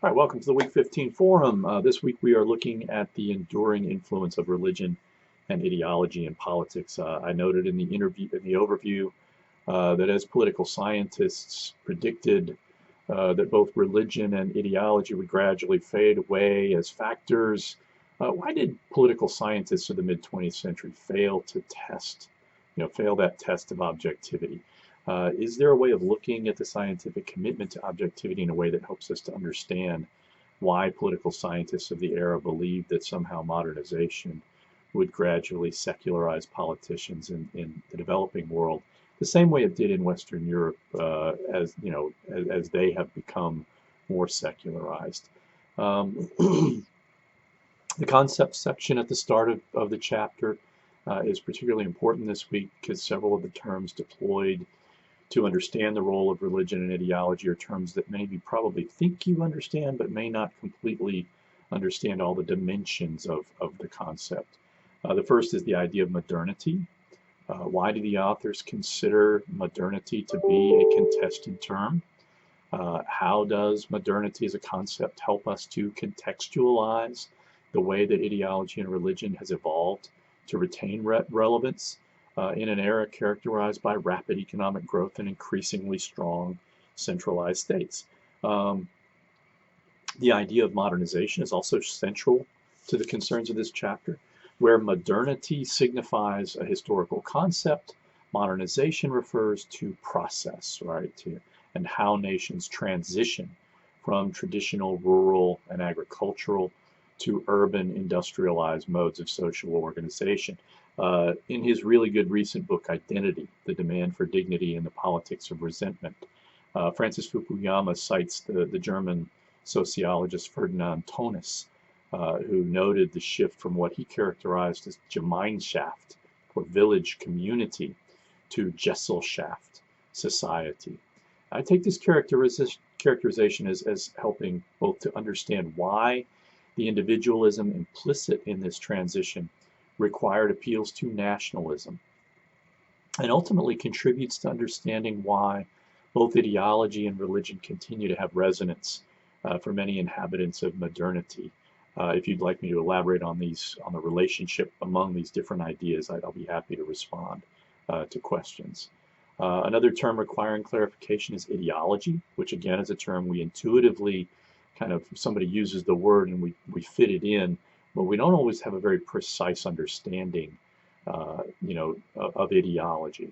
All right, welcome to the Week 15 Forum. This week we are looking at the enduring influence of religion and ideology in politics. I noted in the overview, that as political scientists predicted that both religion and ideology would gradually fade away as factors. Why did political scientists of the mid-20th century fail that test of objectivity? Is there a way of looking at the scientific commitment to objectivity in a way that helps us to understand why political scientists of the era believed that somehow modernization would gradually secularize politicians in the developing world, the same way it did in Western Europe, as they have become more secularized? The concept section at the start of the chapter is particularly important this week because several of the terms deployed to understand the role of religion and ideology are terms that maybe probably think you understand, but may not completely understand all the dimensions of the concept. The first is the idea of modernity. Why do the authors consider modernity to be a contested term? How does modernity as a concept help us to contextualize the way that ideology and religion has evolved to retain relevance in an era characterized by rapid economic growth and increasingly strong centralized states? The idea of modernization is also central to the concerns of this chapter. Where modernity signifies a historical concept, modernization refers to process, right? And how nations transition from traditional rural and agricultural to urban industrialized modes of social organization. In his really good recent book, Identity, The Demand for Dignity and the Politics of Resentment, Francis Fukuyama cites the German sociologist Ferdinand Tönnies, who noted the shift from what he characterized as Gemeinschaft, or village community, to Gesellschaft, society. I take this characterization as helping both to understand why the individualism implicit in this transition required appeals to nationalism, and ultimately contributes to understanding why both ideology and religion continue to have resonance for many inhabitants of modernity. If you'd like me to elaborate on the relationship among these different ideas, I'll be happy to respond to questions. Another term requiring clarification is ideology, which again is a term we intuitively somebody uses the word and we fit it in, but we don't always have a very precise understanding, of ideology.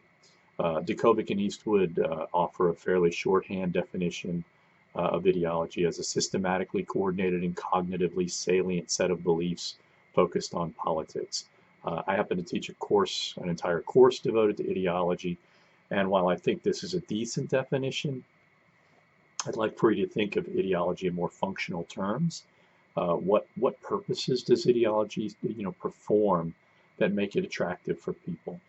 Dikovic and Eastwood offer a fairly shorthand definition of ideology as a systematically coordinated and cognitively salient set of beliefs focused on politics. I happen to teach an entire course devoted to ideology, and while I think this is a decent definition, I'd like for you to think of ideology in more functional terms. What purposes does ideology, perform that make it attractive for people?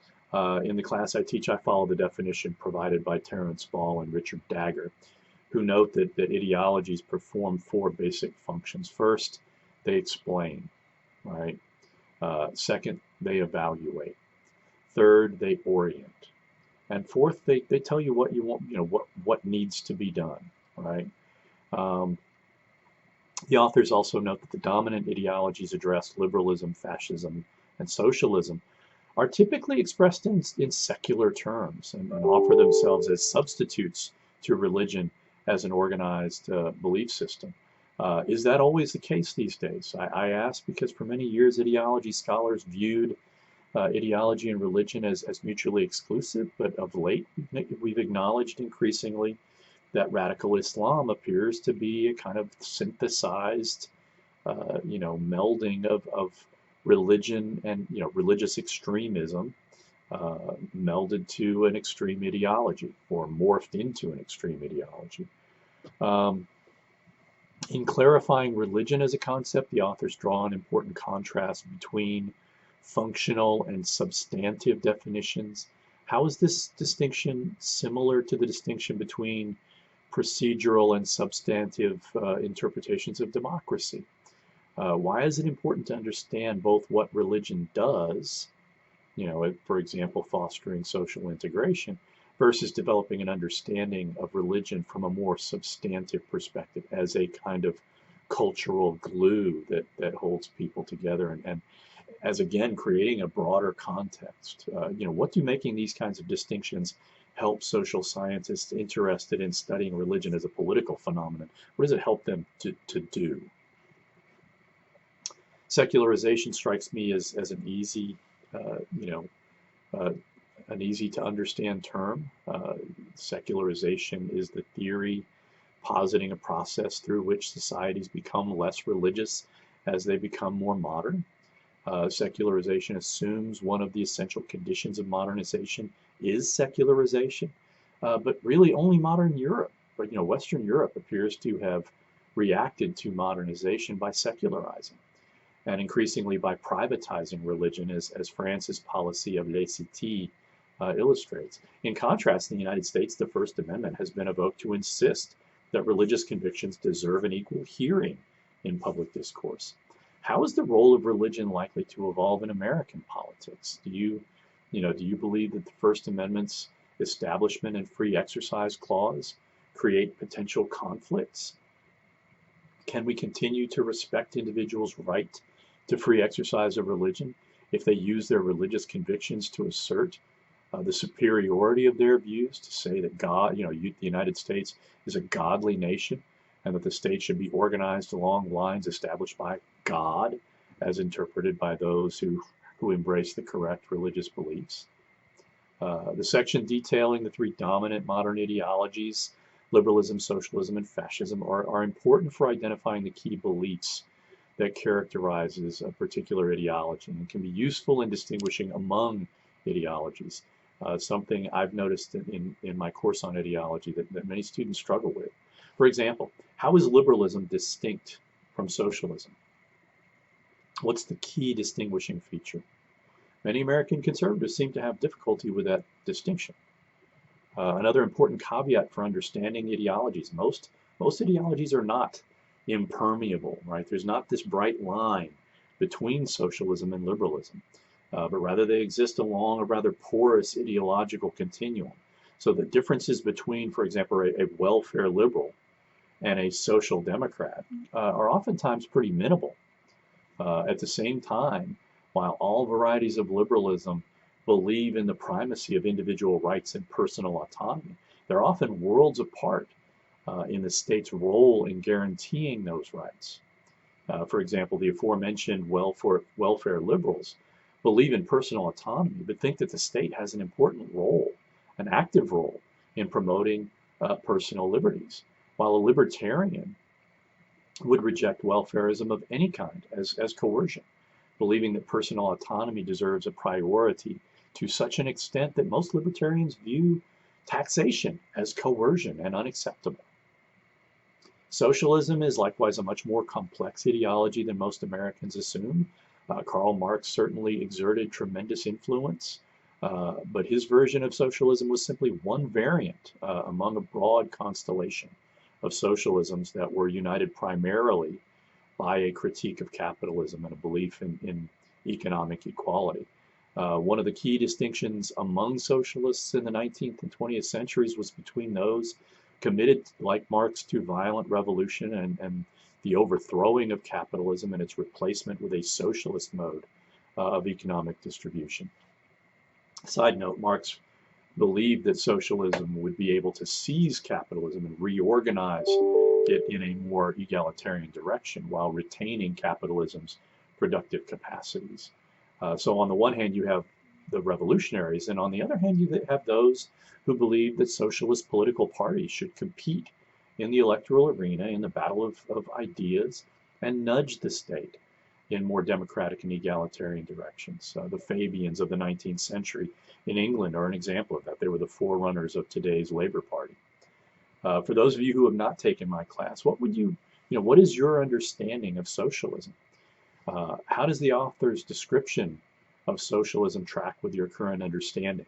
In the class I teach, I follow the definition provided by Terence Ball and Richard Dagger, who note that ideologies perform four basic functions. First, they explain, right? Second, they evaluate. Third, they orient. And fourth, they tell you what you want, what needs to be done, right? The authors also note that the dominant ideologies addressed, liberalism, fascism, and socialism, are typically expressed in secular terms and offer themselves as substitutes to religion as an organized belief system. Is that always the case these days? I ask because for many years ideology scholars viewed ideology and religion as mutually exclusive, but of late we've acknowledged increasingly that radical Islam appears to be a kind of synthesized, melding of religion and religious extremism melded to an extreme ideology or morphed into an extreme ideology. In clarifying religion as a concept, the authors draw an important contrast between functional and substantive definitions. How is this distinction similar to the distinction between procedural and substantive interpretations of democracy? Why is it important to understand both what religion does, for example, fostering social integration, versus developing an understanding of religion from a more substantive perspective as a kind of cultural glue that holds people together, and as again creating a broader context. What do making these kinds of distinctions help social scientists interested in studying religion as a political phenomenon? What does it help them to do? Secularization strikes me as an easy, uh, an easy to understand term. Secularization is the theory positing a process through which societies become less religious as they become more modern. Secularization assumes one of the essential conditions of modernization is secularization, but really only modern Europe, but Western Europe appears to have reacted to modernization by secularizing and increasingly by privatizing religion, as France's policy of laicité illustrates. In contrast, in the United States, the First Amendment has been evoked to insist that religious convictions deserve an equal hearing in public discourse. How is the role of religion likely to evolve in American politics? Do you believe that the First Amendment's establishment and free exercise clause create potential conflicts? Can we continue to respect individuals' right to free exercise of religion if they use their religious convictions to assert the superiority of their views, to say that God, the United States is a godly nation and that the state should be organized along lines established by God as interpreted by those who embrace the correct religious beliefs? The section detailing the three dominant modern ideologies, liberalism, socialism, and fascism, are important for identifying the key beliefs that characterizes a particular ideology and can be useful in distinguishing among ideologies. Something I've noticed in my course on ideology that many students struggle with. For example, how is liberalism distinct from socialism? What's the key distinguishing feature? Many American conservatives seem to have difficulty with that distinction. Another important caveat for understanding ideologies: most ideologies are not impermeable, right? There's not this bright line between socialism and liberalism, but rather they exist along a rather porous ideological continuum. So the differences between, for example, a welfare liberal and a social democrat are oftentimes pretty minimal. At the same time, while all varieties of liberalism believe in the primacy of individual rights and personal autonomy, they're often worlds apart in the state's role in guaranteeing those rights. For example, the aforementioned welfare liberals believe in personal autonomy, but think that the state has an important role, an active role, in promoting personal liberties, while a libertarian would reject welfarism of any kind as coercion, believing that personal autonomy deserves a priority to such an extent that most libertarians view taxation as coercion and unacceptable. Socialism is likewise a much more complex ideology than most Americans assume. Karl Marx certainly exerted tremendous influence, but his version of socialism was simply one variant among a broad constellation of socialisms that were united primarily by a critique of capitalism and a belief in economic equality. One of the key distinctions among socialists in the 19th and 20th centuries was between those committed, like Marx, to violent revolution and the overthrowing of capitalism and its replacement with a socialist mode of economic distribution. Side note, Marx believed that socialism would be able to seize capitalism and reorganize it in a more egalitarian direction while retaining capitalism's productive capacities. So on the one hand, you have the revolutionaries, and on the other hand, you have those who believe that socialist political parties should compete in the electoral arena in the battle of ideas and nudge the state in more democratic and egalitarian directions. The Fabians of the 19th century in England are an example of that. They were the forerunners of today's Labour Party. For those of you who have not taken my class, what is your understanding of socialism? How does the author's description of socialism track with your current understanding?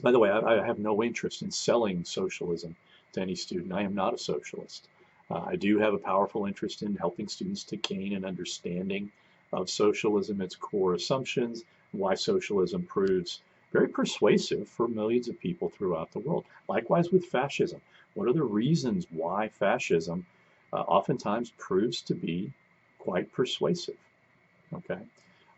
By the way, I have no interest in selling socialism to any student. I am not a socialist. I do have a powerful interest in helping students to gain an understanding of socialism, its core assumptions, why socialism proves very persuasive for millions of people throughout the world. Likewise with fascism. What are the reasons why fascism oftentimes proves to be quite persuasive. Okay.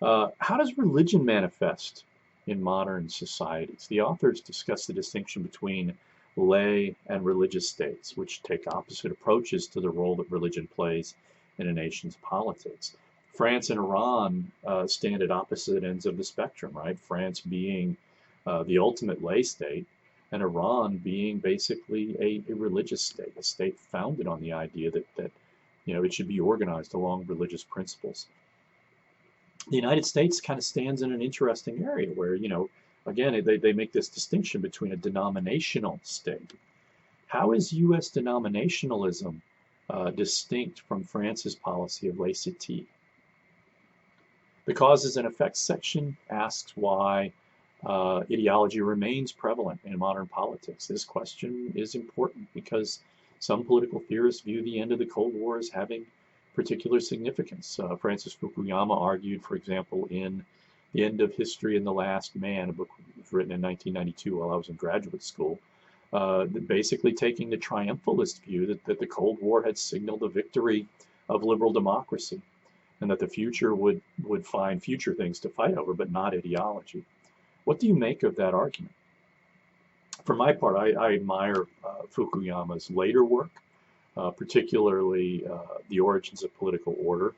How does religion manifest in modern societies? The authors discuss the distinction between lay and religious states, which take opposite approaches to the role that religion plays in a nation's politics. France and Iran stand at opposite ends of the spectrum, right? France being the ultimate lay state, and Iran being basically a religious state, a state founded on the idea that it should be organized along religious principles. The United States kind of stands in an interesting area where, again, they make this distinction between a denominational state. How is U.S. denominationalism distinct from France's policy of laïcité? The causes and effects section asks why ideology remains prevalent in modern politics. This question is important because some political theorists view the end of the Cold War as having particular significance. Francis Fukuyama argued, for example, in The End of History and the Last Man, a book written in 1992 while I was in graduate school, basically taking the triumphalist view that the Cold War had signaled the victory of liberal democracy, and that the future would find future things to fight over, but not ideology. What do you make of that argument? For my part, I admire Fukuyama's later work, particularly The Origins of Political Order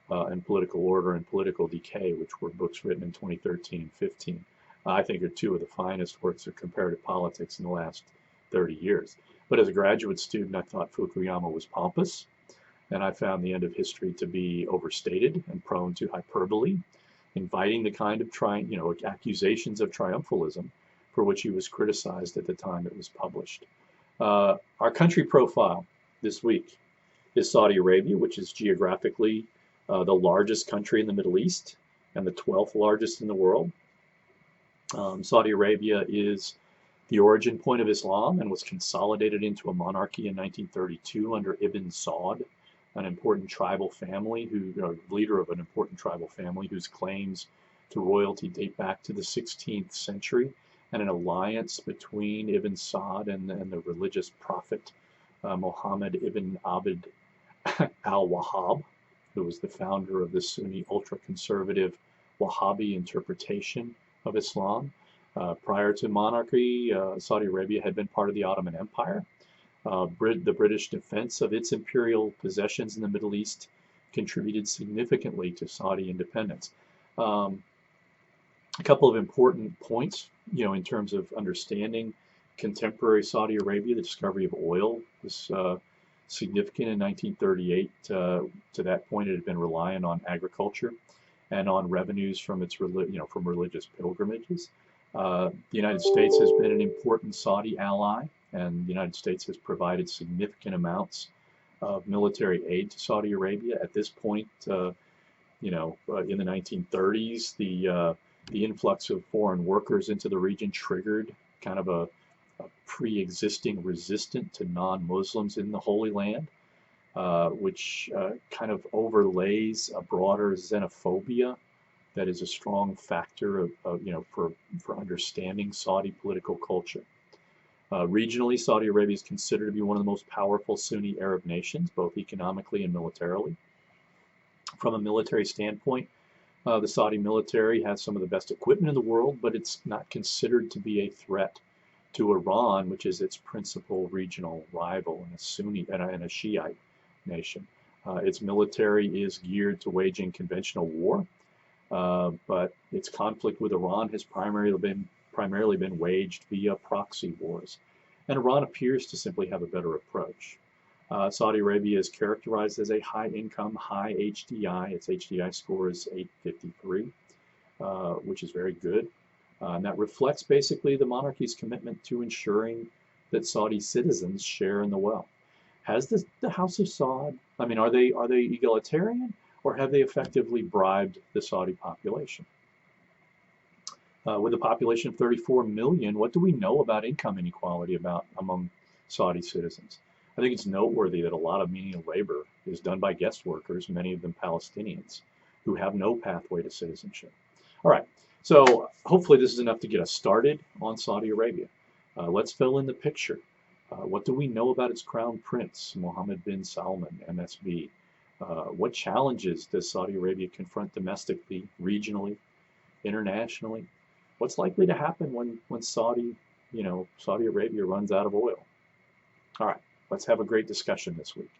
and Political Decay, which were books written in 2013 and 15. I think are two of the finest works of comparative politics in the last 30 years. But as a graduate student, I thought Fukuyama was pompous, and I found The End of History to be overstated and prone to hyperbole, inviting the kind of accusations of triumphalism for which he was criticized at the time it was published. Our country profile this week is Saudi Arabia, which is geographically the largest country in the Middle East and the 12th largest in the world. Saudi Arabia is the origin point of Islam and was consolidated into a monarchy in 1932 under Ibn Saud, an important tribal family, leader of an important tribal family whose claims to royalty date back to the 16th century, and an alliance between Ibn Saud and the religious prophet Muhammad ibn Abd al-Wahhab, who was the founder of the Sunni ultra-conservative Wahhabi interpretation of Islam. Prior to monarchy, Saudi Arabia had been part of the Ottoman Empire. The British defense of its imperial possessions in the Middle East contributed significantly to Saudi independence. A couple of important points, in terms of understanding contemporary Saudi Arabia. The discovery of oil was significant in 1938. To that point, it had been reliant on agriculture and on revenues from its from religious pilgrimages. The United States has been an important Saudi ally, and the United States has provided significant amounts of military aid to Saudi Arabia. At this point, in the 1930s, the influx of foreign workers into the region triggered kind of a pre-existing resistance to non-Muslims in the Holy Land, which kind of overlays a broader xenophobia that is a strong factor for understanding Saudi political culture. Regionally, Saudi Arabia is considered to be one of the most powerful Sunni Arab nations, both economically and militarily. From a military standpoint, the Saudi military has some of the best equipment in the world, but it's not considered to be a threat to Iran, which is its principal regional rival and a Sunni and a Shiite nation. Its military is geared to waging conventional war, but its conflict with Iran has primarily been waged via proxy wars, and Iran appears to simply have a better approach. Saudi Arabia is characterized as a high-income, high HDI. Its HDI score is 853, which is very good. And that reflects basically the monarchy's commitment to ensuring that Saudi citizens share in the wealth. Has the House of Saud, are they egalitarian, or have they effectively bribed the Saudi population? With a population of 34 million, what do we know about income inequality among Saudi citizens? I think it's noteworthy that a lot of menial labor is done by guest workers, many of them Palestinians, who have no pathway to citizenship. All right, so hopefully this is enough to get us started on Saudi Arabia. Let's fill in the picture. What do we know about its crown prince, Mohammed bin Salman, MSB? What challenges does Saudi Arabia confront domestically, regionally, internationally? What's likely to happen when Saudi Arabia runs out of oil? All right, let's have a great discussion this week.